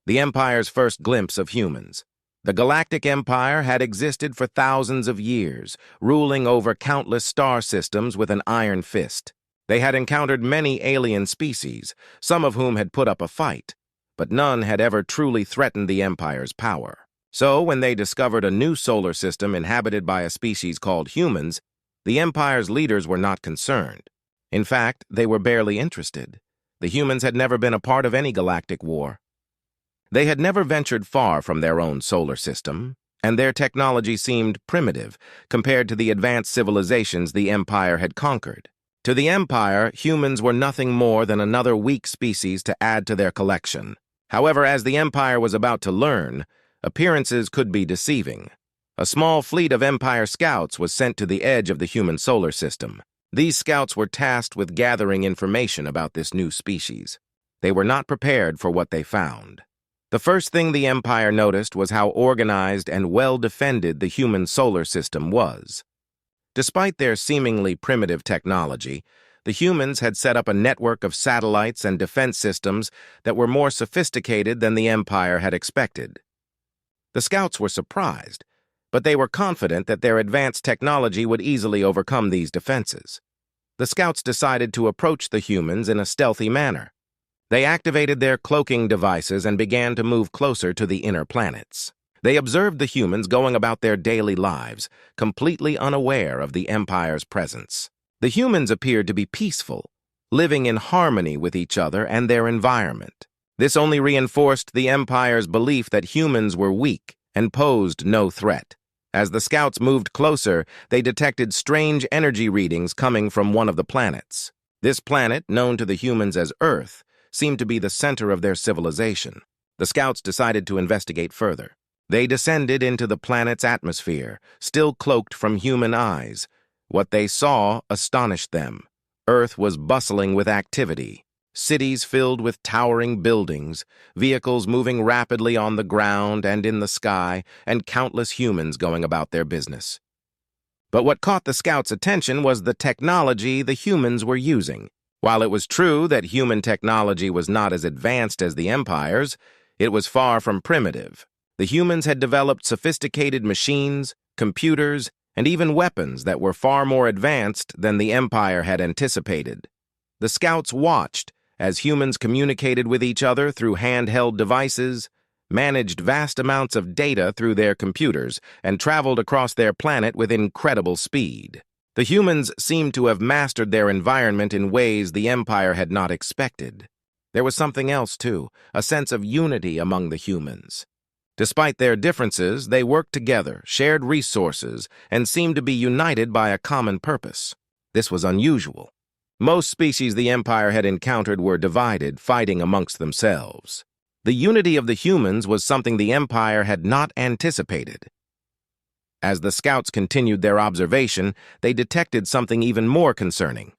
the Empire's first glimpse of humans. The Galactic Empire had existed for thousands of years, ruling over countless star systems with an iron fist. They had encountered many alien species, some of whom had put up a fight, but none had ever truly threatened the Empire's power. So, when they discovered a new solar system inhabited by a species called humans, the Empire's leaders were not concerned. In fact, they were barely interested. The humans had never been a part of any galactic war. They had never ventured far from their own solar system, and their technology seemed primitive compared to the advanced civilizations the Empire had conquered. To the Empire, humans were nothing more than another weak species to add to their collection. However, as the Empire was about to learn, appearances could be deceiving. A small fleet of Empire scouts was sent to the edge of the human solar system. These scouts were tasked with gathering information about this new species. They were not prepared for what they found. The first thing the Empire noticed was how organized and well-defended the human solar system was. Despite their seemingly primitive technology, the humans had set up a network of satellites and defense systems that were more sophisticated than the Empire had expected. The scouts were surprised, but they were confident that their advanced technology would easily overcome these defenses. The scouts decided to approach the humans in a stealthy manner. They activated their cloaking devices and began to move closer to the inner planets. They observed the humans going about their daily lives, completely unaware of the Empire's presence. The humans appeared to be peaceful, living in harmony with each other and their environment. This only reinforced the Empire's belief that humans were weak and posed no threat. As the scouts moved closer, they detected strange energy readings coming from one of the planets. This planet, known to the humans as Earth, seemed to be the center of their civilization. The scouts decided to investigate further. They descended into the planet's atmosphere, still cloaked from human eyes. What they saw astonished them. Earth was bustling with activity. Cities filled with towering buildings, vehicles moving rapidly on the ground and in the sky, and countless humans going about their business. But what caught the scouts' attention was the technology the humans were using. While it was true that human technology was not as advanced as the Empire's, it was far from primitive. The humans had developed sophisticated machines, computers, and even weapons that were far more advanced than the Empire had anticipated. The scouts watched as humans communicated with each other through handheld devices, managed vast amounts of data through their computers, and traveled across their planet with incredible speed. The humans seemed to have mastered their environment in ways the Empire had not expected. There was something else, too, a sense of unity among the humans. Despite their differences, they worked together, shared resources, and seemed to be united by a common purpose. This was unusual. Most species the Empire had encountered were divided, fighting amongst themselves. The unity of the humans was something the Empire had not anticipated. As the scouts continued their observation, they detected something even more concerning.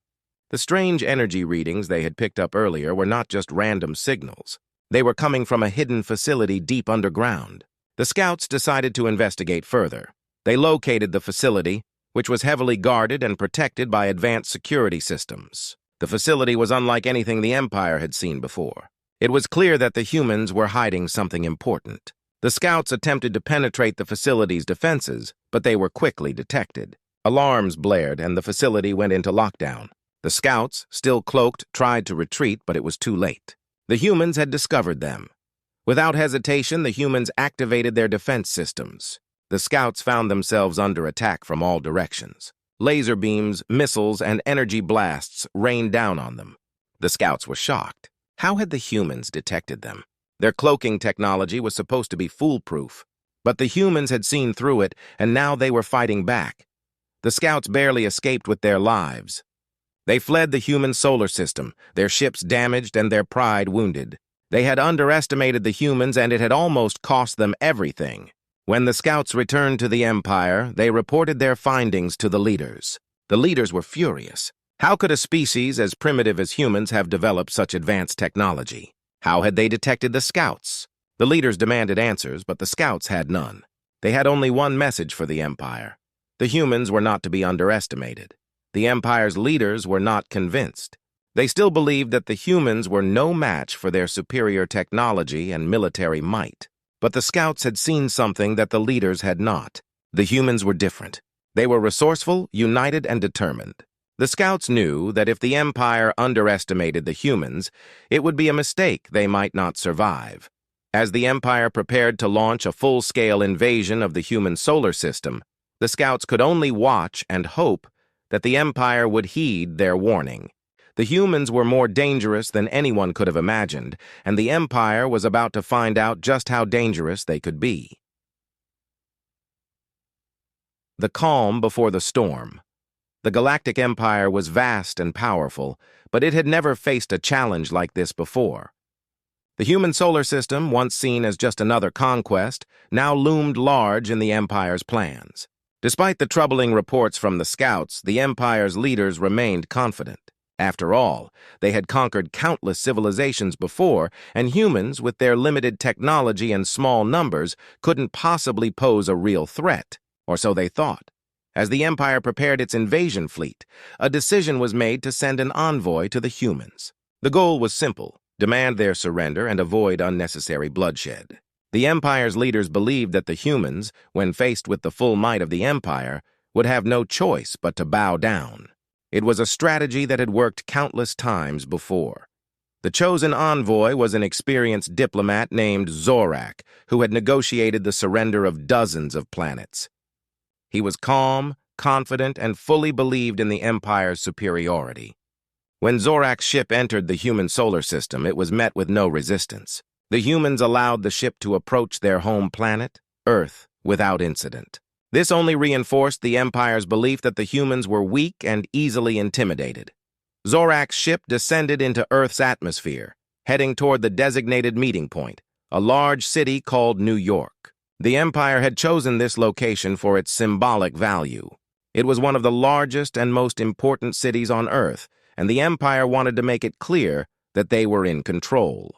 The strange energy readings they had picked up earlier were not just random signals. They were coming from a hidden facility deep underground. The scouts decided to investigate further. They located the facility, which was heavily guarded and protected by advanced security systems. The facility was unlike anything the Empire had seen before. It was clear that the humans were hiding something important. The scouts attempted to penetrate the facility's defenses, but they were quickly detected. Alarms blared and the facility went into lockdown. The scouts, still cloaked, tried to retreat, but it was too late. The humans had discovered them. Without hesitation, the humans activated their defense systems. The scouts found themselves under attack from all directions. Laser beams, missiles, and energy blasts rained down on them. The scouts were shocked. How had the humans detected them? Their cloaking technology was supposed to be foolproof, but the humans had seen through it, and now they were fighting back. The scouts barely escaped with their lives. They fled the human solar system, their ships damaged and their pride wounded. They had underestimated the humans, and it had almost cost them everything. When the scouts returned to the Empire, they reported their findings to the leaders. The leaders were furious. How could a species as primitive as humans have developed such advanced technology? How had they detected the scouts? The leaders demanded answers, but the scouts had none. They had only one message for the Empire. The humans were not to be underestimated. The Empire's leaders were not convinced. They still believed that the humans were no match for their superior technology and military might. But the scouts had seen something that the leaders had not. The humans were different. They were resourceful, united, and determined. The scouts knew that if the Empire underestimated the humans, it would be a mistake they might not survive. As the Empire prepared to launch a full-scale invasion of the human solar system, the scouts could only watch and hope that the Empire would heed their warning. The humans were more dangerous than anyone could have imagined, and the Empire was about to find out just how dangerous they could be. The calm before the storm. The Galactic Empire was vast and powerful, but it had never faced a challenge like this before. The human solar system, once seen as just another conquest, now loomed large in the Empire's plans. Despite the troubling reports from the scouts, the Empire's leaders remained confident. After all, they had conquered countless civilizations before, and humans, with their limited technology and small numbers, couldn't possibly pose a real threat, or so they thought. As the Empire prepared its invasion fleet, a decision was made to send an envoy to the humans. The goal was simple: demand their surrender and avoid unnecessary bloodshed. The Empire's leaders believed that the humans, when faced with the full might of the Empire, would have no choice but to bow down. It was a strategy that had worked countless times before. The chosen envoy was an experienced diplomat named Zorak, who had negotiated the surrender of dozens of planets. He was calm, confident, and fully believed in the Empire's superiority. When Zorak's ship entered the human solar system, it was met with no resistance. The humans allowed the ship to approach their home planet, Earth, without incident. This only reinforced the Empire's belief that the humans were weak and easily intimidated. Zorak's ship descended into Earth's atmosphere, heading toward the designated meeting point, a large city called New York. The Empire had chosen this location for its symbolic value. It was one of the largest and most important cities on Earth, and the Empire wanted to make it clear that they were in control.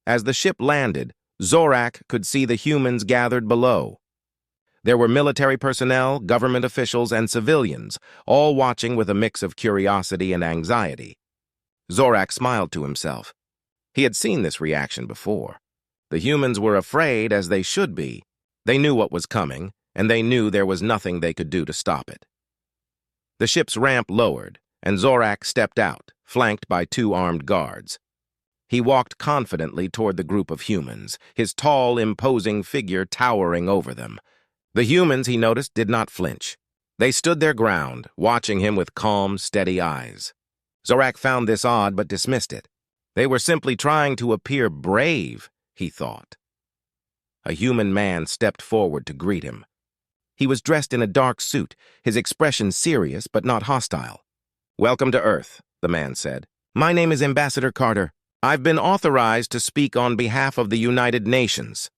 As the ship landed, Zorak could see the humans gathered below. There were military personnel, government officials, and civilians, all watching with a mix of curiosity and anxiety. Zorak smiled to himself. He had seen this reaction before. The humans were afraid, as they should be. They knew what was coming, and they knew there was nothing they could do to stop it. The ship's ramp lowered, and Zorak stepped out, flanked by 2 armed guards. He walked confidently toward the group of humans, his tall, imposing figure towering over them. The humans, he noticed, did not flinch. They stood their ground, watching him with calm, steady eyes. Zorak found this odd but dismissed it. They were simply trying to appear brave, he thought. A human man stepped forward to greet him. He was dressed in a dark suit, his expression serious but not hostile. "Welcome to Earth," the man said. "My name is Ambassador Carter. I've been authorized to speak on behalf of the United Nations."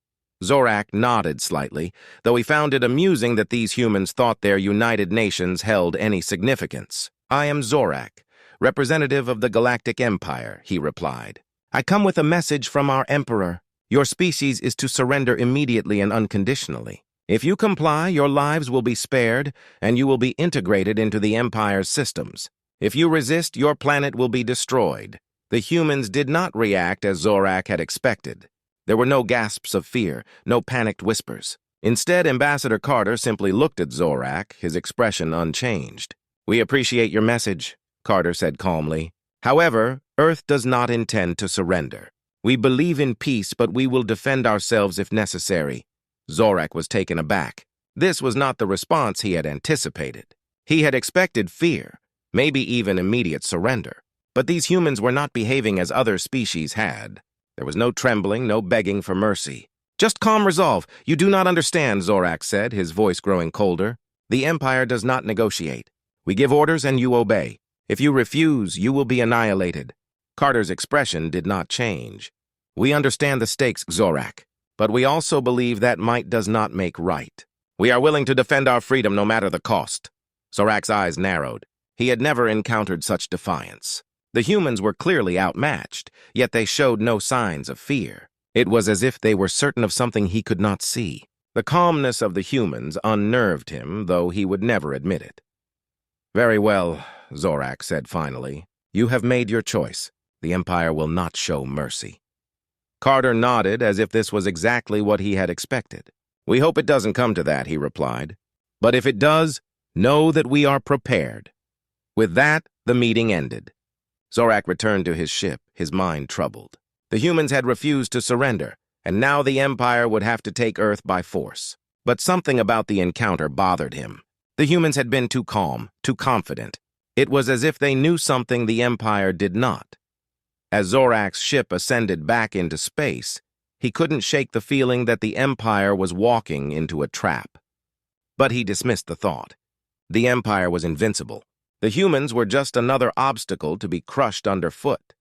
Zorak nodded slightly, though he found it amusing that these humans thought their United Nations held any significance. "I am Zorak, representative of the Galactic Empire," he replied. "I come with a message from our Emperor. Your species is to surrender immediately and unconditionally. If you comply, your lives will be spared, and you will be integrated into the Empire's systems. If you resist, your planet will be destroyed." The humans did not react as Zorak had expected. There were no gasps of fear, no panicked whispers. Instead, Ambassador Carter simply looked at Zorak, his expression unchanged. "We appreciate your message," Carter said calmly. "However, Earth does not intend to surrender. We believe in peace, but we will defend ourselves if necessary." Zorak was taken aback. This was not the response he had anticipated. He had expected fear, maybe even immediate surrender. But these humans were not behaving as other species had. There was no trembling, no begging for mercy. "Just calm resolve. You do not understand," Zorak said, his voice growing colder. "The Empire does not negotiate. We give orders and you obey. If you refuse, you will be annihilated." Carter's expression did not change. "We understand the stakes, Zorak, but we also believe that might does not make right. We are willing to defend our freedom no matter the cost." Zorak's eyes narrowed. He had never encountered such defiance. The humans were clearly outmatched, yet they showed no signs of fear. It was as if they were certain of something he could not see. The calmness of the humans unnerved him, though he would never admit it. "Very well," Zorak said finally. You have made your choice. The Empire will not show mercy. Carter nodded as if this was exactly what he had expected. We hope it doesn't come to that, he replied. But if it does, know that we are prepared. With that, the meeting ended. Zorak returned to his ship, his mind troubled. The humans had refused to surrender, and now the Empire would have to take Earth by force. But something about the encounter bothered him. The humans had been too calm, too confident. It was as if they knew something the Empire did not. As Zorak's ship ascended back into space, he couldn't shake the feeling that the Empire was walking into a trap. But he dismissed the thought. The Empire was invincible. The humans were just another obstacle to be crushed underfoot.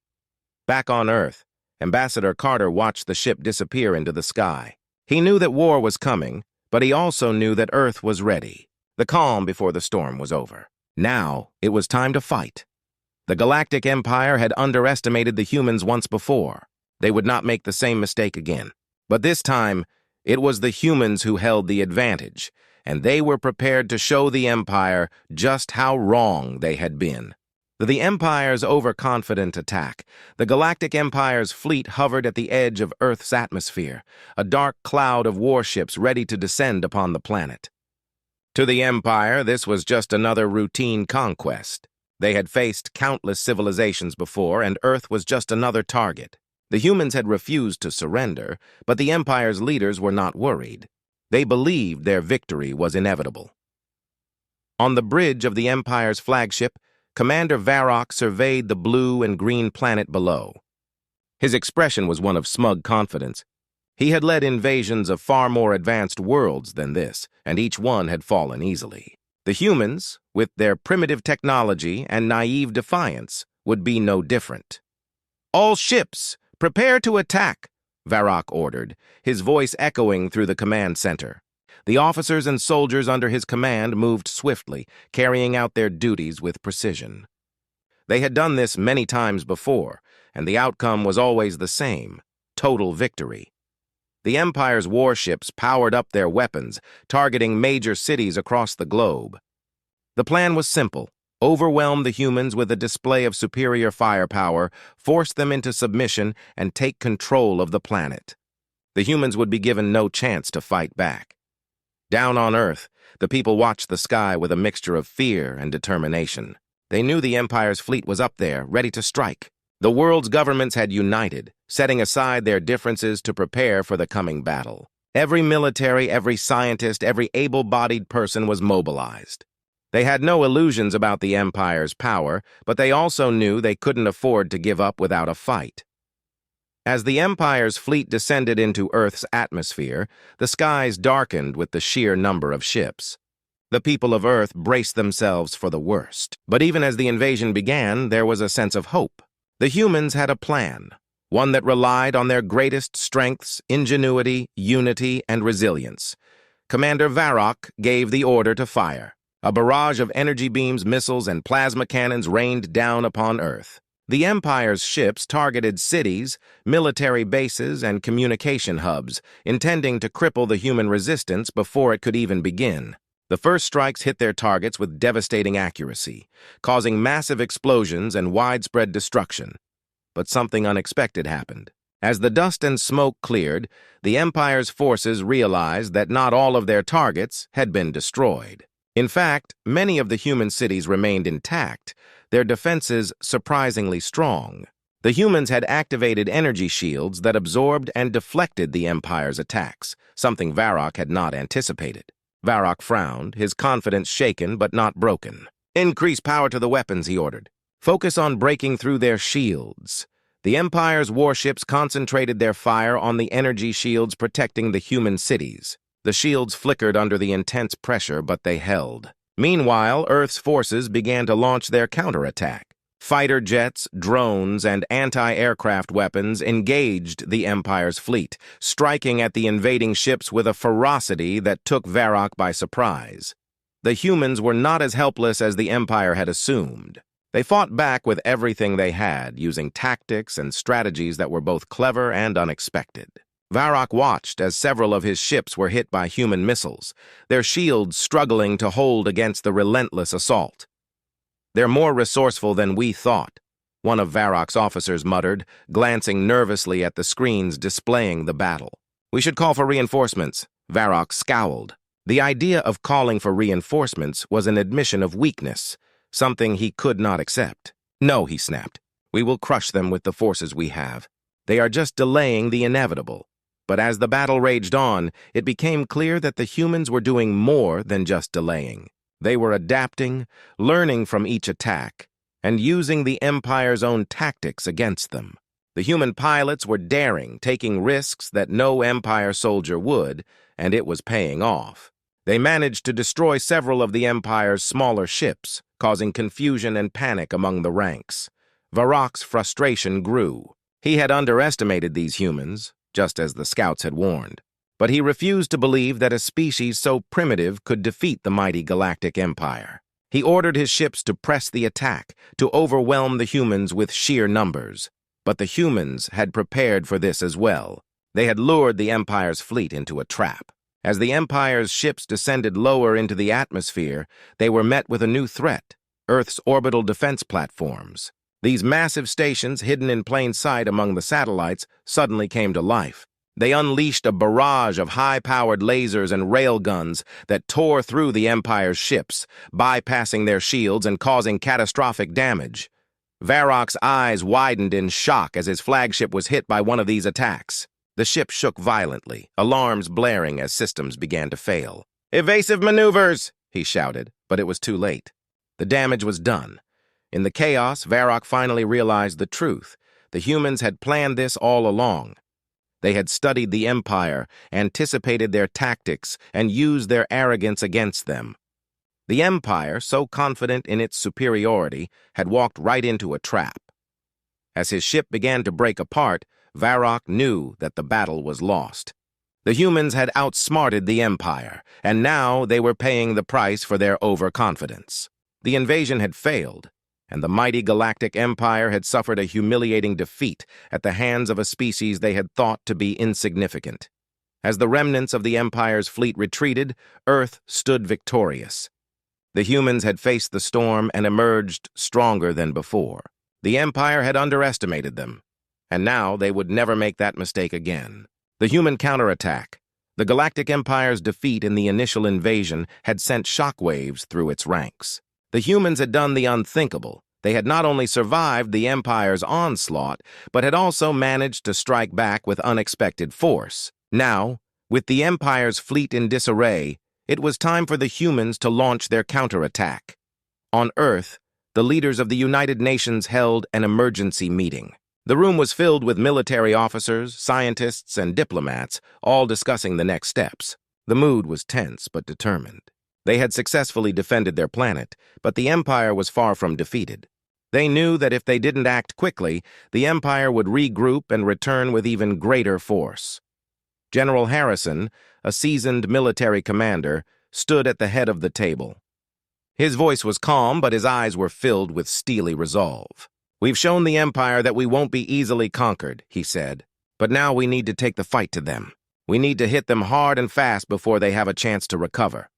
Back on Earth, Ambassador Carter watched the ship disappear into the sky. He knew that war was coming, but he also knew that Earth was ready. The calm before the storm was over. Now, it was time to fight. The Galactic Empire had underestimated the humans once before. They would not make the same mistake again. But this time, it was the humans who held the advantage, and they were prepared to show the Empire just how wrong they had been. The Empire's overconfident attack. The Galactic Empire's fleet hovered at the edge of Earth's atmosphere, a dark cloud of warships ready to descend upon the planet. To the Empire, this was just another routine conquest. They had faced countless civilizations before, and Earth was just another target. The humans had refused to surrender, but the Empire's leaders were not worried. They believed their victory was inevitable. On the bridge of the Empire's flagship, Commander Varrock surveyed the blue and green planet below. His expression was one of smug confidence. He had led invasions of far more advanced worlds than this, and each one had fallen easily. The humans, with their primitive technology and naive defiance, would be no different. "All ships, prepare to attack," Varrock ordered, his voice echoing through the command center. The officers and soldiers under his command moved swiftly, carrying out their duties with precision. They had done this many times before, and the outcome was always the same: total victory. The Empire's warships powered up their weapons, targeting major cities across the globe. The plan was simple: overwhelm the humans with a display of superior firepower, force them into submission, and take control of the planet. The humans would be given no chance to fight back. Down on Earth, the people watched the sky with a mixture of fear and determination. They knew the Empire's fleet was up there, ready to strike. The world's governments had united, setting aside their differences to prepare for the coming battle. Every military, every scientist, every able-bodied person was mobilized. They had no illusions about the Empire's power, but they also knew they couldn't afford to give up without a fight. As the Empire's fleet descended into Earth's atmosphere, the skies darkened with the sheer number of ships. The people of Earth braced themselves for the worst. But even as the invasion began, there was a sense of hope. The humans had a plan, one that relied on their greatest strengths: ingenuity, unity, and resilience. Commander Varrock gave the order to fire. A barrage of energy beams, missiles, and plasma cannons rained down upon Earth. The Empire's ships targeted cities, military bases, and communication hubs, intending to cripple the human resistance before it could even begin. The first strikes hit their targets with devastating accuracy, causing massive explosions and widespread destruction. But something unexpected happened. As the dust and smoke cleared, the Empire's forces realized that not all of their targets had been destroyed. In fact, many of the human cities remained intact, their defenses surprisingly strong. The humans had activated energy shields that absorbed and deflected the Empire's attacks, something Varrock had not anticipated. Varrock frowned, his confidence shaken but not broken. "Increase power to the weapons," he ordered. "Focus on breaking through their shields." The Empire's warships concentrated their fire on the energy shields protecting the human cities. The shields flickered under the intense pressure, but they held. Meanwhile, Earth's forces began to launch their counterattack. Fighter jets, drones, and anti-aircraft weapons engaged the Empire's fleet, striking at the invading ships with a ferocity that took Varrock by surprise. The humans were not as helpless as the Empire had assumed. They fought back with everything they had, using tactics and strategies that were both clever and unexpected. Varrock watched as several of his ships were hit by human missiles, their shields struggling to hold against the relentless assault. "They're more resourceful than we thought," one of Varrock's officers muttered, glancing nervously at the screens displaying the battle. "We should call for reinforcements." Varrock scowled. The idea of calling for reinforcements was an admission of weakness, something he could not accept. "No," he snapped. "We will crush them with the forces we have. They are just delaying the inevitable." But as the battle raged on, it became clear that the humans were doing more than just delaying. They were adapting, learning from each attack, and using the Empire's own tactics against them. The human pilots were daring, taking risks that no Empire soldier would, and it was paying off. They managed to destroy several of the Empire's smaller ships, causing confusion and panic among the ranks. Varrock's frustration grew. He had underestimated these humans, just as the scouts had warned. But he refused to believe that a species so primitive could defeat the mighty galactic empire. He ordered his ships to press the attack, to overwhelm the humans with sheer numbers. But the humans had prepared for this as well. They had lured the Empire's fleet into a trap. As the Empire's ships descended lower into the atmosphere, they were met with a new threat: Earth's orbital defense platforms. These massive stations, hidden in plain sight among the satellites, suddenly came to life. They unleashed a barrage of high-powered lasers and railguns that tore through the Empire's ships, bypassing their shields and causing catastrophic damage. Varrock's eyes widened in shock as his flagship was hit by one of these attacks. The ship shook violently, alarms blaring as systems began to fail. "Evasive maneuvers!" he shouted, but it was too late. The damage was done. In the chaos, Varrock finally realized the truth. The humans had planned this all along. They had studied the Empire, anticipated their tactics, and used their arrogance against them. The Empire, so confident in its superiority, had walked right into a trap. As his ship began to break apart, Varrock knew that the battle was lost. The humans had outsmarted the Empire, and now they were paying the price for their overconfidence. The invasion had failed, and the mighty galactic empire had suffered a humiliating defeat at the hands of a species they had thought to be insignificant. As the remnants of the empire's fleet retreated, Earth stood victorious. The humans had faced the storm and emerged stronger than before. The empire had underestimated them, and now they would never make that mistake again. The human counterattack. The galactic empire's defeat in the initial invasion had sent shockwaves through its ranks. The humans had done the unthinkable. They had not only survived the Empire's onslaught, but had also managed to strike back with unexpected force. Now, with the Empire's fleet in disarray, it was time for the humans to launch their counterattack. On Earth, the leaders of the United Nations held an emergency meeting. The room was filled with military officers, scientists, and diplomats, all discussing the next steps. The mood was tense but determined. They had successfully defended their planet, but the Empire was far from defeated. They knew that if they didn't act quickly, the Empire would regroup and return with even greater force. General Harrison, a seasoned military commander, stood at the head of the table. His voice was calm, but his eyes were filled with steely resolve. "We've shown the Empire that we won't be easily conquered," he said. "But now we need to take the fight to them. We need to hit them hard and fast before they have a chance to recover."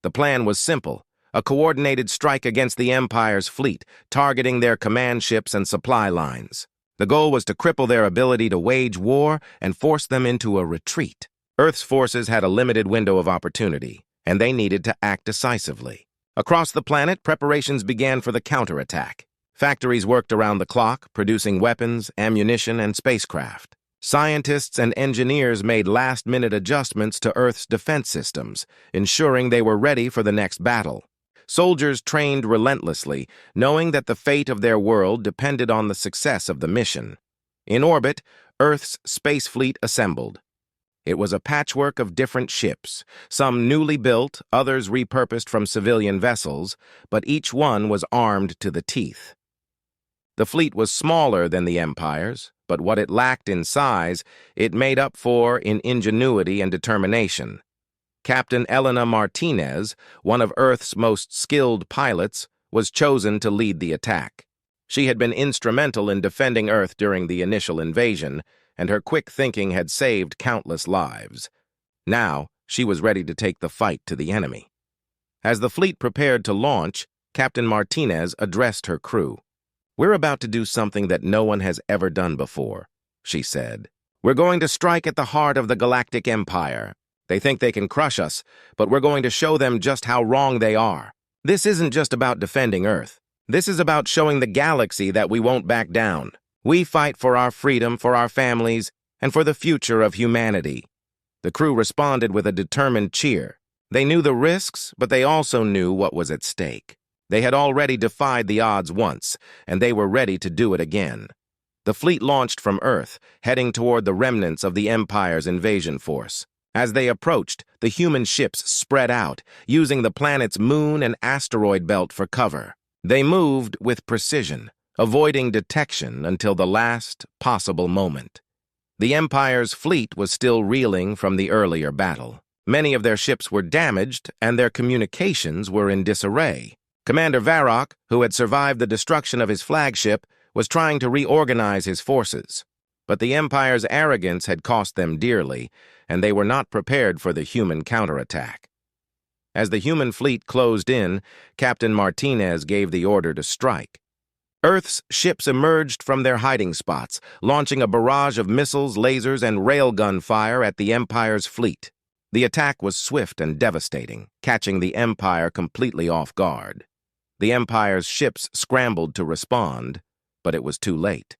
The plan was simple: a coordinated strike against the Empire's fleet, targeting their command ships and supply lines. The goal was to cripple their ability to wage war and force them into a retreat. Earth's forces had a limited window of opportunity, and they needed to act decisively. Across the planet, preparations began for the counterattack. Factories worked around the clock, producing weapons, ammunition, and spacecraft. Scientists and engineers made last-minute adjustments to Earth's defense systems, ensuring they were ready for the next battle. Soldiers trained relentlessly, knowing that the fate of their world depended on the success of the mission. In orbit, Earth's space fleet assembled. It was a patchwork of different ships, some newly built, others repurposed from civilian vessels, but each one was armed to the teeth. The fleet was smaller than the Empire's, but what it lacked in size, it made up for in ingenuity and determination. Captain Elena Martinez, one of Earth's most skilled pilots, was chosen to lead the attack. She had been instrumental in defending Earth during the initial invasion, and her quick thinking had saved countless lives. Now, she was ready to take the fight to the enemy. As the fleet prepared to launch, Captain Martinez addressed her crew. "We're about to do something that no one has ever done before," she said. "We're going to strike at the heart of the Galactic Empire. They think they can crush us, but we're going to show them just how wrong they are. This isn't just about defending Earth. This is about showing the galaxy that we won't back down. We fight for our freedom, for our families, and for the future of humanity." The crew responded with a determined cheer. They knew the risks, but they also knew what was at stake. They had already defied the odds once, and they were ready to do it again. The fleet launched from Earth, heading toward the remnants of the Empire's invasion force. As they approached, the human ships spread out, using the planet's moon and asteroid belt for cover. They moved with precision, avoiding detection until the last possible moment. The Empire's fleet was still reeling from the earlier battle. Many of their ships were damaged, and their communications were in disarray. Commander Varrock, who had survived the destruction of his flagship, was trying to reorganize his forces. But the Empire's arrogance had cost them dearly, and they were not prepared for the human counterattack. As the human fleet closed in, Captain Martinez gave the order to strike. Earth's ships emerged from their hiding spots, launching a barrage of missiles, lasers, and railgun fire at the Empire's fleet. The attack was swift and devastating, catching the Empire completely off guard. The Empire's ships scrambled to respond, but it was too late.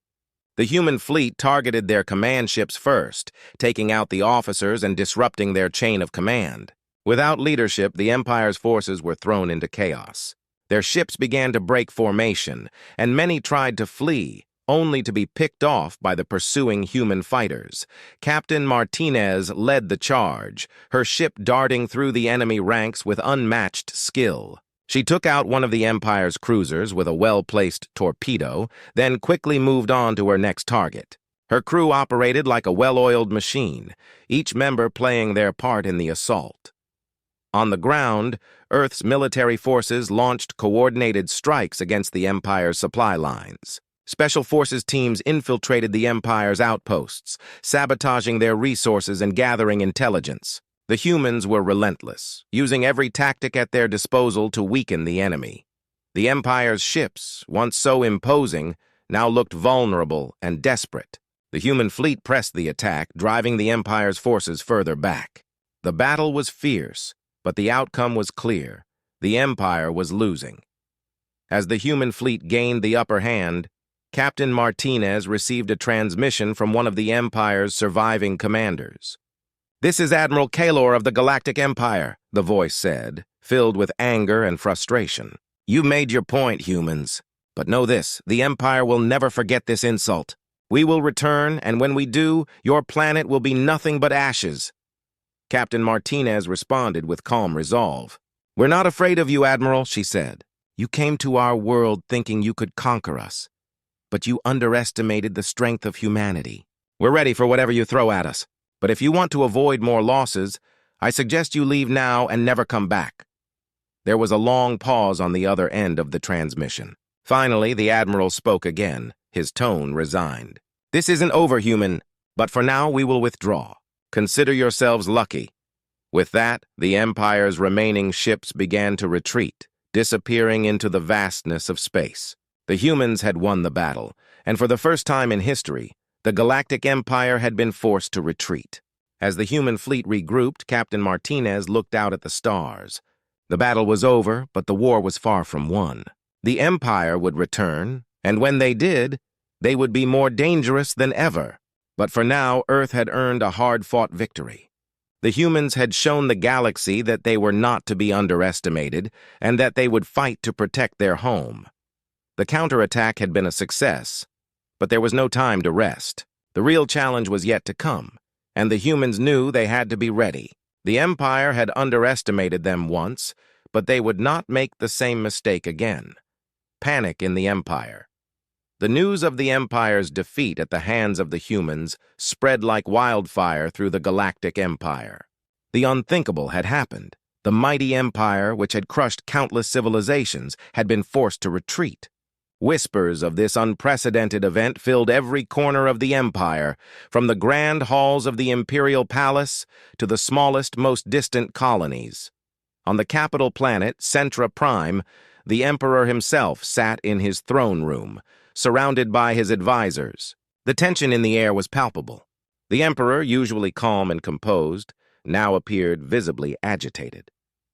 The human fleet targeted their command ships first, taking out the officers and disrupting their chain of command. Without leadership, the Empire's forces were thrown into chaos. Their ships began to break formation, and many tried to flee, only to be picked off by the pursuing human fighters. Captain Martinez led the charge, her ship darting through the enemy ranks with unmatched skill. She took out one of the Empire's cruisers with a well-placed torpedo, then quickly moved on to her next target. Her crew operated like a well-oiled machine, each member playing their part in the assault. On the ground, Earth's military forces launched coordinated strikes against the Empire's supply lines. Special Forces teams infiltrated the Empire's outposts, sabotaging their resources and gathering intelligence. The humans were relentless, using every tactic at their disposal to weaken the enemy. The Empire's ships, once so imposing, now looked vulnerable and desperate. The human fleet pressed the attack, driving the Empire's forces further back. The battle was fierce, but the outcome was clear. The Empire was losing. As the human fleet gained the upper hand, Captain Martinez received a transmission from one of the Empire's surviving commanders. "This is Admiral Kahlor of the Galactic Empire," the voice said, filled with anger and frustration. "You made your point, humans. But know this, the Empire will never forget this insult. We will return, and when we do, your planet will be nothing but ashes." Captain Martinez responded with calm resolve. "We're not afraid of you, Admiral," she said. "You came to our world thinking you could conquer us. But you underestimated the strength of humanity. We're ready for whatever you throw at us. But if you want to avoid more losses, I suggest you leave now and never come back." There was a long pause on the other end of the transmission. Finally, the Admiral spoke again, his tone resigned. "This isn't over, human, but for now we will withdraw. Consider yourselves lucky." With that, the Empire's remaining ships began to retreat, disappearing into the vastness of space. The humans had won the battle, and for the first time in history, the Galactic Empire had been forced to retreat. As the human fleet regrouped, Captain Martinez looked out at the stars. The battle was over, but the war was far from won. The Empire would return, and when they did, they would be more dangerous than ever. But for now, Earth had earned a hard-fought victory. The humans had shown the galaxy that they were not to be underestimated, and that they would fight to protect their home. The counterattack had been a success, but there was no time to rest. The real challenge was yet to come, and the humans knew they had to be ready. The Empire had underestimated them once, but they would not make the same mistake again. Panic in the Empire. The news of the Empire's defeat at the hands of the humans spread like wildfire through the Galactic Empire. The unthinkable had happened. The mighty Empire, which had crushed countless civilizations, had been forced to retreat. Whispers of this unprecedented event filled every corner of the Empire, from the grand halls of the Imperial Palace to the smallest, most distant colonies. On the capital planet, Centra Prime, the Emperor himself sat in his throne room, surrounded by his advisors. The tension in the air was palpable. The emperor, usually calm and composed, now appeared visibly agitated.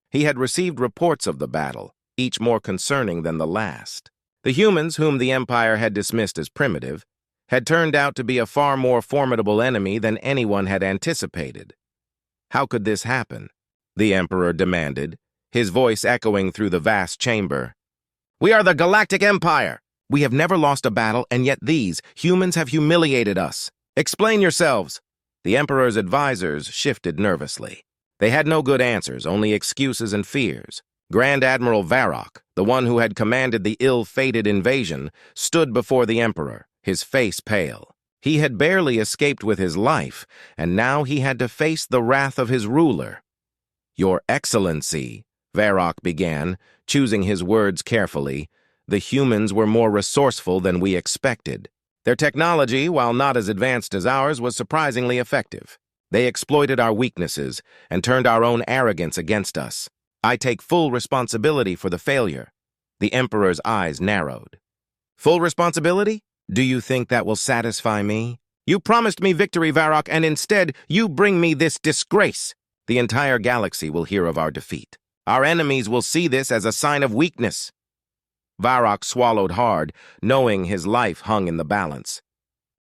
He had received reports of the battle, each more concerning than the last. The humans, whom the empire had dismissed as primitive, had turned out to be a far more formidable enemy than anyone had anticipated. How could this happen? The emperor demanded, his voice echoing through the vast chamber. We are the Galactic Empire. We have never lost a battle, and yet these humans have humiliated us. Explain yourselves. The emperor's advisors shifted nervously. They had no good answers, only excuses and fears. Grand Admiral Varrock, the one who had commanded the ill-fated invasion, stood before the emperor, his face pale. He had barely escaped with his life, and now he had to face the wrath of his ruler. Your Excellency, Varrock began, choosing his words carefully, the humans were more resourceful than we expected. Their technology, while not as advanced as ours, was surprisingly effective. They exploited our weaknesses and turned our own arrogance against us. I take full responsibility for the failure. The Emperor's eyes narrowed. Full responsibility? Do you think that will satisfy me? You promised me victory, Varrock, and instead you bring me this disgrace. The entire galaxy will hear of our defeat. Our enemies will see this as a sign of weakness. Varrock swallowed hard, knowing his life hung in the balance.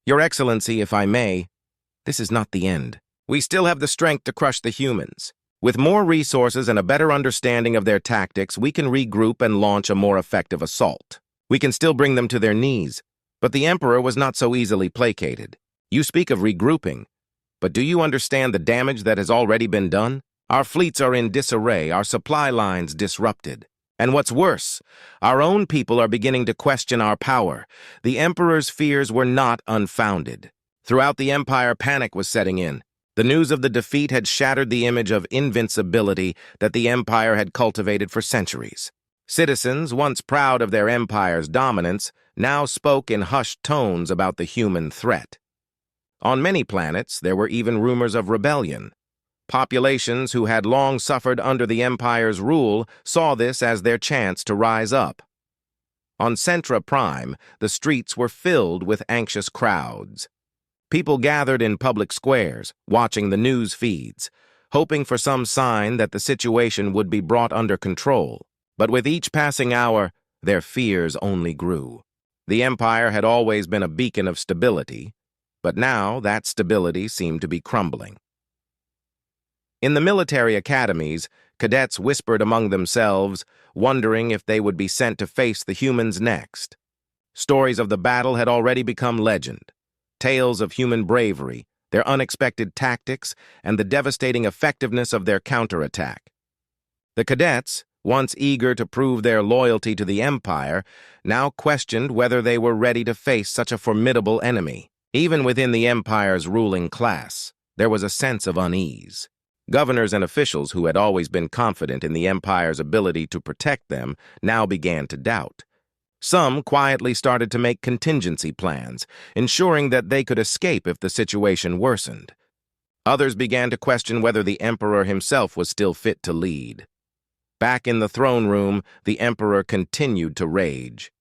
Your Excellency, if I may, this is not the end. We still have the strength to crush the humans. With more resources and a better understanding of their tactics, we can regroup and launch a more effective assault. We can still bring them to their knees, but the Emperor was not so easily placated. You speak of regrouping, but do you understand the damage that has already been done? Our fleets are in disarray, our supply lines disrupted. And what's worse, our own people are beginning to question our power. The Emperor's fears were not unfounded. Throughout the Empire, panic was setting in. The news of the defeat had shattered the image of invincibility that the Empire had cultivated for centuries. Citizens, once proud of their empire's dominance, now spoke in hushed tones about the human threat. On many planets, there were even rumors of rebellion. Populations who had long suffered under the Empire's rule saw this as their chance to rise up. On Centra Prime, the streets were filled with anxious crowds. People gathered in public squares, watching the news feeds, hoping for some sign that the situation would be brought under control. But with each passing hour, their fears only grew. The Empire had always been a beacon of stability, but now that stability seemed to be crumbling. In the military academies, cadets whispered among themselves, wondering if they would be sent to face the humans next. Stories of the battle had already become legend. Tales of human bravery, their unexpected tactics, and the devastating effectiveness of their counterattack. The cadets, once eager to prove their loyalty to the Empire, now questioned whether they were ready to face such a formidable enemy. Even within the Empire's ruling class, there was a sense of unease. Governors and officials who had always been confident in the Empire's ability to protect them now began to doubt. Some quietly started to make contingency plans, ensuring that they could escape if the situation worsened. Others began to question whether the Emperor himself was still fit to lead. Back in the throne room, the Emperor continued to rage.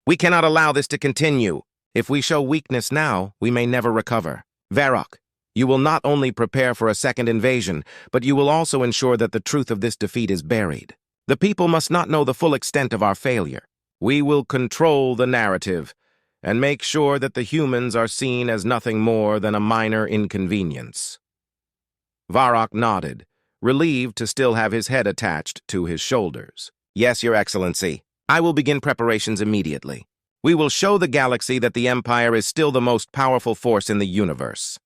We cannot allow this to continue. If we show weakness now, we may never recover. Varrock, you will not only prepare for a second invasion, but you will also ensure that the truth of this defeat is buried. The people must not know the full extent of our failure. We will control the narrative and make sure that the humans are seen as nothing more than a minor inconvenience. Varrock nodded, relieved to still have his head attached to his shoulders. Yes, Your Excellency. I will begin preparations immediately. We will show the galaxy that the Empire is still the most powerful force in the universe.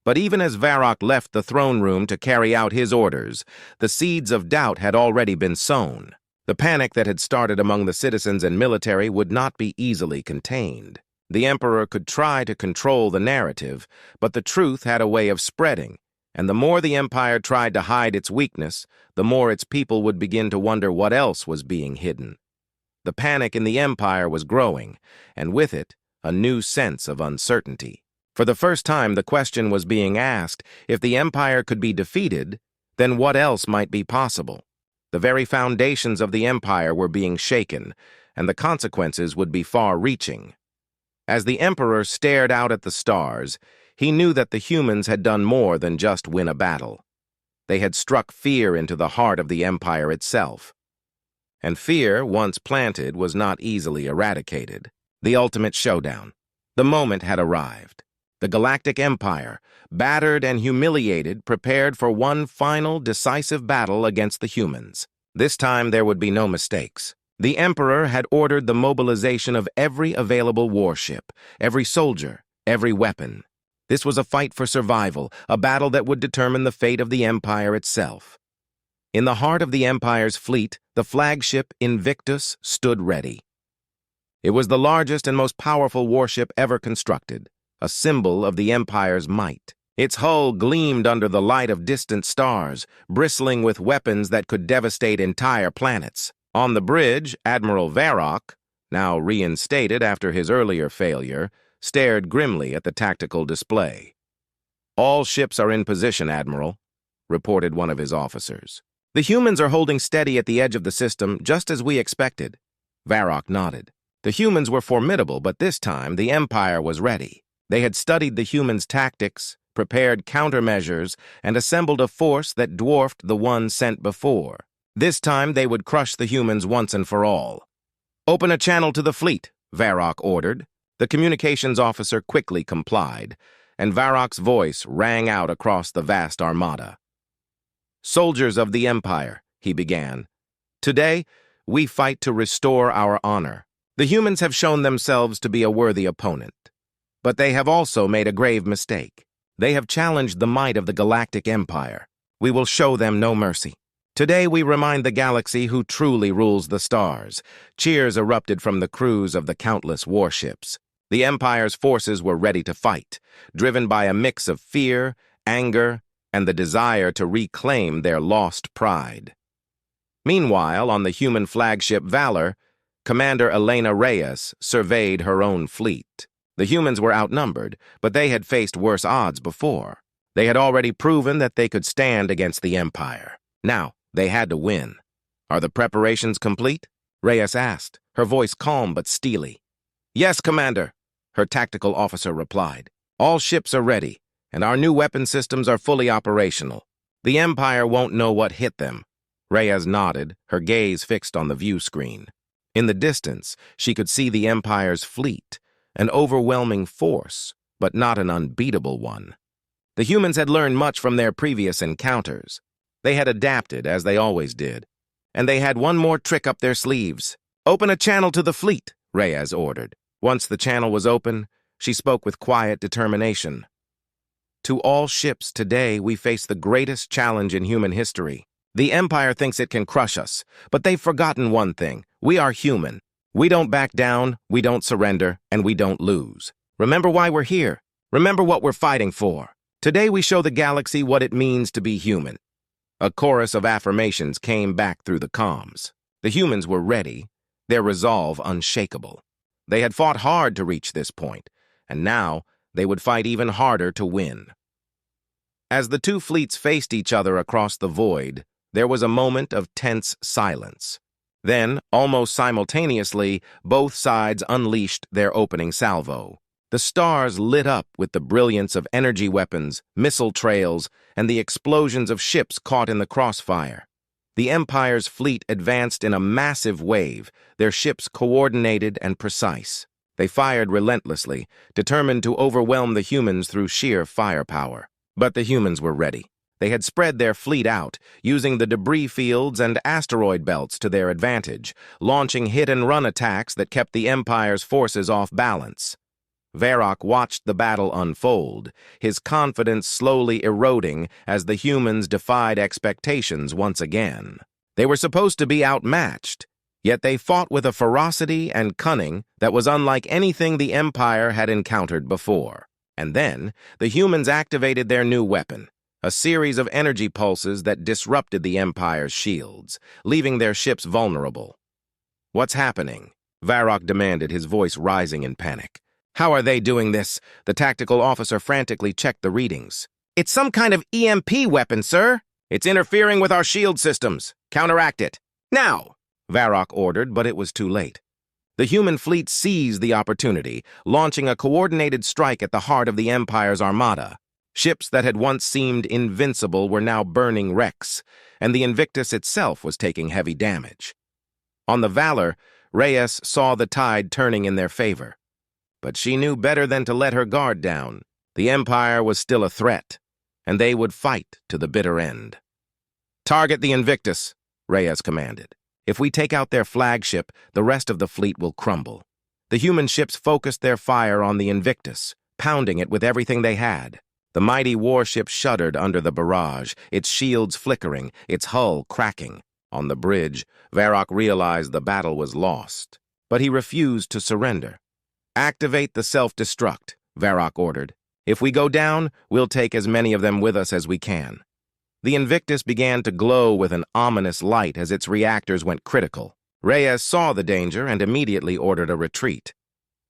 But even as Varrock left the throne room to carry out his orders, the seeds of doubt had already been sown. The panic that had started among the citizens and military would not be easily contained. The Emperor could try to control the narrative, but the truth had a way of spreading, and the more the Empire tried to hide its weakness, the more its people would begin to wonder what else was being hidden. The panic in the Empire was growing, and with it, a new sense of uncertainty. For the first time, the question was being asked, if the Empire could be defeated, then what else might be possible? The very foundations of the Empire were being shaken, and the consequences would be far-reaching. As the Emperor stared out at the stars, he knew that the humans had done more than just win a battle. They had struck fear into the heart of the Empire itself. And fear, once planted, was not easily eradicated. The ultimate showdown. The moment had arrived. The Galactic Empire, battered and humiliated, prepared for one final, decisive battle against the humans. This time there would be no mistakes. The Emperor had ordered the mobilization of every available warship, every soldier, every weapon. This was a fight for survival, a battle that would determine the fate of the Empire itself. In the heart of the Empire's fleet, the flagship Invictus stood ready. It was the largest and most powerful warship ever constructed, a symbol of the Empire's might. Its hull gleamed under the light of distant stars, bristling with weapons that could devastate entire planets. On the bridge, Admiral Varrock, now reinstated after his earlier failure, stared grimly at the tactical display. "All ships are in position, Admiral," reported one of his officers. "The humans are holding steady at the edge of the system, just as we expected." Varrock nodded. The humans were formidable, but this time the Empire was ready. They had studied the humans' tactics, prepared countermeasures, and assembled a force that dwarfed the one sent before. This time they would crush the humans once and for all. "Open a channel to the fleet," Varrock ordered. The communications officer quickly complied, and Varrock's voice rang out across the vast armada. "Soldiers of the Empire," he began, "today we fight to restore our honor. The humans have shown themselves to be a worthy opponent. But they have also made a grave mistake. They have challenged the might of the Galactic Empire. We will show them no mercy. Today we remind the galaxy who truly rules the stars." Cheers erupted from the crews of the countless warships. The Empire's forces were ready to fight, driven by a mix of fear, anger, and the desire to reclaim their lost pride. Meanwhile, on the human flagship Valor, Commander Elena Reyes surveyed her own fleet. The humans were outnumbered, but they had faced worse odds before. They had already proven that they could stand against the Empire. Now, they had to win. "Are the preparations complete?" Reyes asked, her voice calm but steely. "Yes, Commander," her tactical officer replied. "All ships are ready, and our new weapon systems are fully operational. The Empire won't know what hit them." Reyes nodded, her gaze fixed on the view screen. In the distance, she could see the Empire's fleet, an overwhelming force, but not an unbeatable one. The humans had learned much from their previous encounters. They had adapted, as they always did, and they had one more trick up their sleeves. "Open a channel to the fleet," Reyes ordered. Once the channel was open, she spoke with quiet determination. "To all ships today, we face the greatest challenge in human history. The Empire thinks it can crush us, but they've forgotten one thing. We are human. We don't back down, we don't surrender, and we don't lose. Remember why we're here. Remember what we're fighting for. Today we show the galaxy what it means to be human." A chorus of affirmations came back through the comms. The humans were ready, their resolve unshakable. They had fought hard to reach this point, and now they would fight even harder to win. As the two fleets faced each other across the void, there was a moment of tense silence. Then, almost simultaneously, both sides unleashed their opening salvo. The stars lit up with the brilliance of energy weapons, missile trails, and the explosions of ships caught in the crossfire. The Empire's fleet advanced in a massive wave, their ships coordinated and precise. They fired relentlessly, determined to overwhelm the humans through sheer firepower. But the humans were ready. They had spread their fleet out, using the debris fields and asteroid belts to their advantage, launching hit-and-run attacks that kept the Empire's forces off balance. Varrock watched the battle unfold, his confidence slowly eroding as the humans defied expectations once again. They were supposed to be outmatched, yet they fought with a ferocity and cunning that was unlike anything the Empire had encountered before. And then, the humans activated their new weapon, a series of energy pulses that disrupted the Empire's shields, leaving their ships vulnerable. "What's happening?" Varrock demanded, his voice rising in panic. "How are they doing this?" The tactical officer frantically checked the readings. "It's some kind of EMP weapon, sir. It's interfering with our shield systems. Counteract it. Now!" Varrock ordered, but it was too late. The human fleet seized the opportunity, launching a coordinated strike at the heart of the Empire's armada. Ships that had once seemed invincible were now burning wrecks, and the Invictus itself was taking heavy damage. On the Valor, Reyes saw the tide turning in their favor. But she knew better than to let her guard down. The Empire was still a threat, and they would fight to the bitter end. "Target the Invictus," Reyes commanded. "If we take out their flagship, the rest of the fleet will crumble." The human ships focused their fire on the Invictus, pounding it with everything they had. The mighty warship shuddered under the barrage, its shields flickering, its hull cracking. On the bridge, Varrock realized the battle was lost, but he refused to surrender. "Activate the self-destruct," Varrock ordered. "If we go down, we'll take as many of them with us as we can." The Invictus began to glow with an ominous light as its reactors went critical. Reyes saw the danger and immediately ordered a retreat.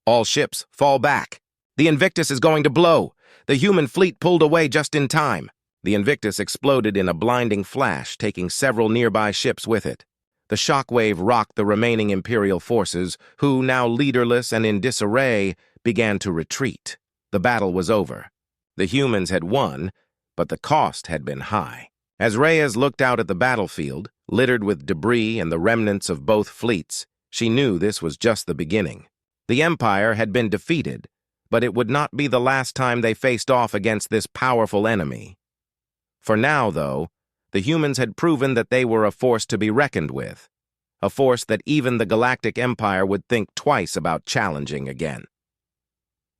"All ships, fall back. The Invictus is going to blow." The human fleet pulled away just in time. The Invictus exploded in a blinding flash, taking several nearby ships with it. The shockwave rocked the remaining Imperial forces, who, now leaderless and in disarray, began to retreat. The battle was over. The humans had won, but the cost had been high. As Reyes looked out at the battlefield, littered with debris and the remnants of both fleets, she knew this was just the beginning. The Empire had been defeated, but it would not be the last time they faced off against this powerful enemy. For now, though, the humans had proven that they were a force to be reckoned with, a force that even the Galactic Empire would think twice about challenging again.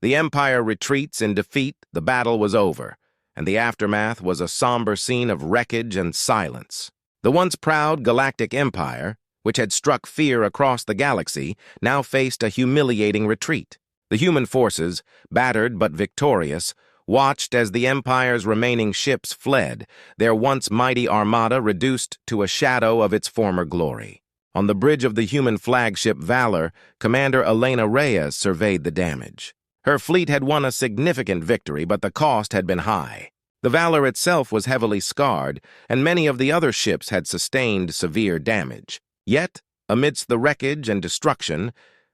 The Empire retreats in defeat, the battle was over, and the aftermath was a somber scene of wreckage and silence. The once proud Galactic Empire, which had struck fear across the galaxy, now faced a humiliating retreat. The human forces, battered but victorious, watched as the Empire's remaining ships fled, their once mighty armada reduced to a shadow of its former glory. On the bridge of the human flagship Valor, Commander Elena Reyes surveyed the damage. Her fleet had won a significant victory, but the cost had been high. The Valor itself was heavily scarred, and many of the other ships had sustained severe damage. Yet, amidst the wreckage and destruction,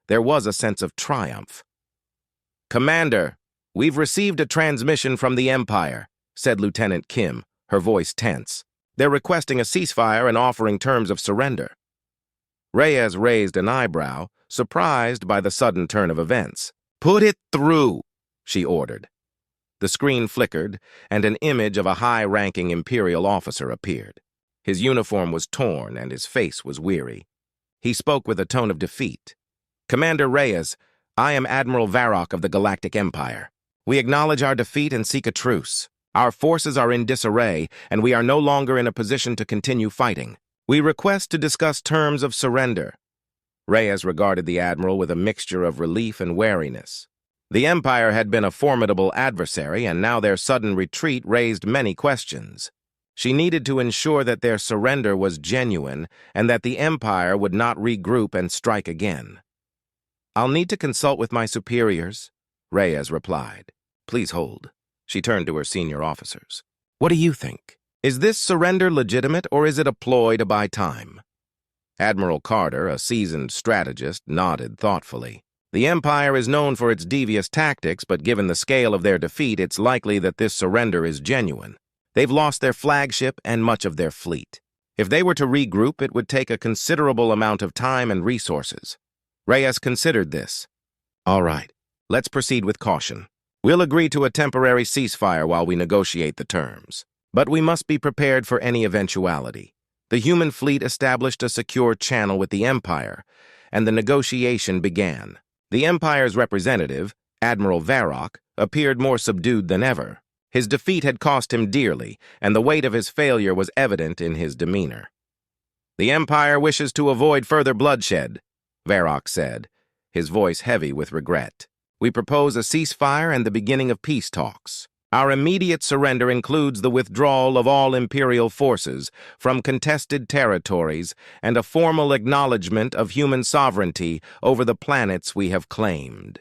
there was a sense of triumph. "Commander, we've received a transmission from the Empire," said Lieutenant Kim, her voice tense. "They're requesting a ceasefire and offering terms of surrender." Reyes raised an eyebrow, surprised by the sudden turn of events. "Put it through," she ordered. The screen flickered, and an image of a high-ranking Imperial officer appeared. His uniform was torn, and his face was weary. He spoke with a tone of defeat. "Commander Reyes, I am Admiral Varrock of the Galactic Empire. We acknowledge our defeat and seek a truce. Our forces are in disarray, and we are no longer in a position to continue fighting. We request to discuss terms of surrender." Reyes regarded the Admiral with a mixture of relief and wariness. The Empire had been a formidable adversary, and now their sudden retreat raised many questions. She needed to ensure that their surrender was genuine and that the Empire would not regroup and strike again. "I'll need to consult with my superiors," Reyes replied. "Please hold." She turned to her senior officers. "What do you think? Is this surrender legitimate, or is it a ploy to buy time?" Admiral Carter, a seasoned strategist, nodded thoughtfully. "The Empire is known for its devious tactics, but given the scale of their defeat, it's likely that this surrender is genuine. They've lost their flagship and much of their fleet. If they were to regroup, it would take a considerable amount of time and resources." Reyes considered this. "All right, let's proceed with caution. We'll agree to a temporary ceasefire while we negotiate the terms. But we must be prepared for any eventuality." The human fleet established a secure channel with the Empire, and the negotiation began. The Empire's representative, Admiral Varrock, appeared more subdued than ever. His defeat had cost him dearly, and the weight of his failure was evident in his demeanor. "The Empire wishes to avoid further bloodshed," Varrock said, his voice heavy with regret. "We propose a ceasefire and the beginning of peace talks. Our immediate surrender includes the withdrawal of all Imperial forces from contested territories and a formal acknowledgement of human sovereignty over the planets we have claimed."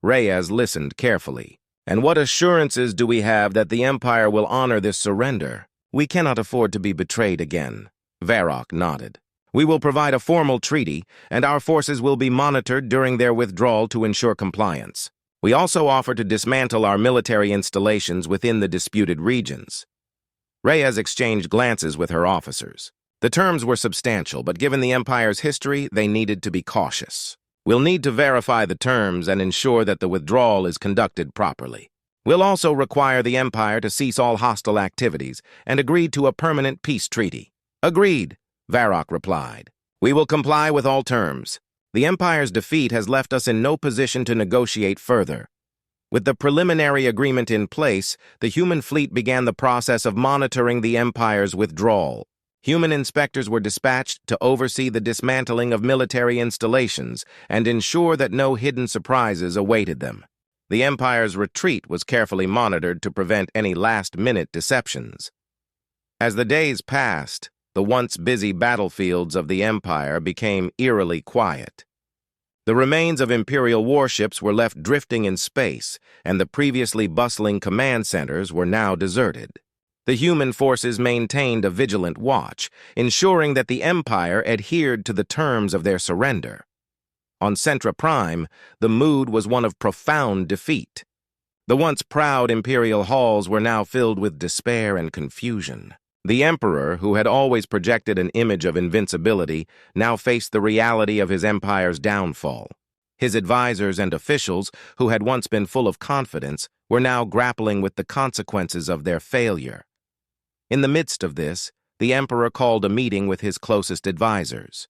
Reyes listened carefully. "And what assurances do we have that the Empire will honor this surrender?" "We cannot afford to be betrayed again," Varrock nodded. We will provide a formal treaty, and our forces will be monitored during their withdrawal to ensure compliance. We also offer to dismantle our military installations within the disputed regions." Reyes exchanged glances with her officers. The terms were substantial, but given the Empire's history, they needed to be cautious. "We'll need to verify the terms and ensure that the withdrawal is conducted properly. We'll also require the Empire to cease all hostile activities and agree to a permanent peace treaty." "Agreed," Varrock replied. "We will comply with all terms. The Empire's defeat has left us in no position to negotiate further." With the preliminary agreement in place, the human fleet began the process of monitoring the Empire's withdrawal. Human inspectors were dispatched to oversee the dismantling of military installations and ensure that no hidden surprises awaited them. The Empire's retreat was carefully monitored to prevent any last-minute deceptions. As the days passed, the once busy battlefields of the Empire became eerily quiet. The remains of Imperial warships were left drifting in space, and the previously bustling command centers were now deserted. The human forces maintained a vigilant watch, ensuring that the Empire adhered to the terms of their surrender. On Centra Prime, the mood was one of profound defeat. The once proud Imperial halls were now filled with despair and confusion. The Emperor, who had always projected an image of invincibility, now faced the reality of his empire's downfall. His advisors and officials, who had once been full of confidence, were now grappling with the consequences of their failure. In the midst of this, the Emperor called a meeting with his closest advisors.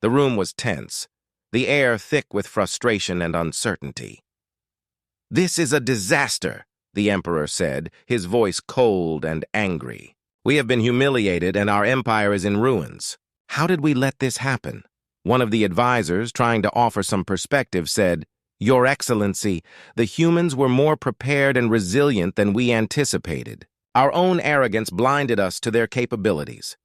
The room was tense, the air thick with frustration and uncertainty. "This is a disaster," the Emperor said, his voice cold and angry. "We have been humiliated and our empire is in ruins. How did we let this happen?" One of the advisors, trying to offer some perspective, said, "Your Excellency, the humans were more prepared and resilient than we anticipated. Our own arrogance blinded us to their capabilities.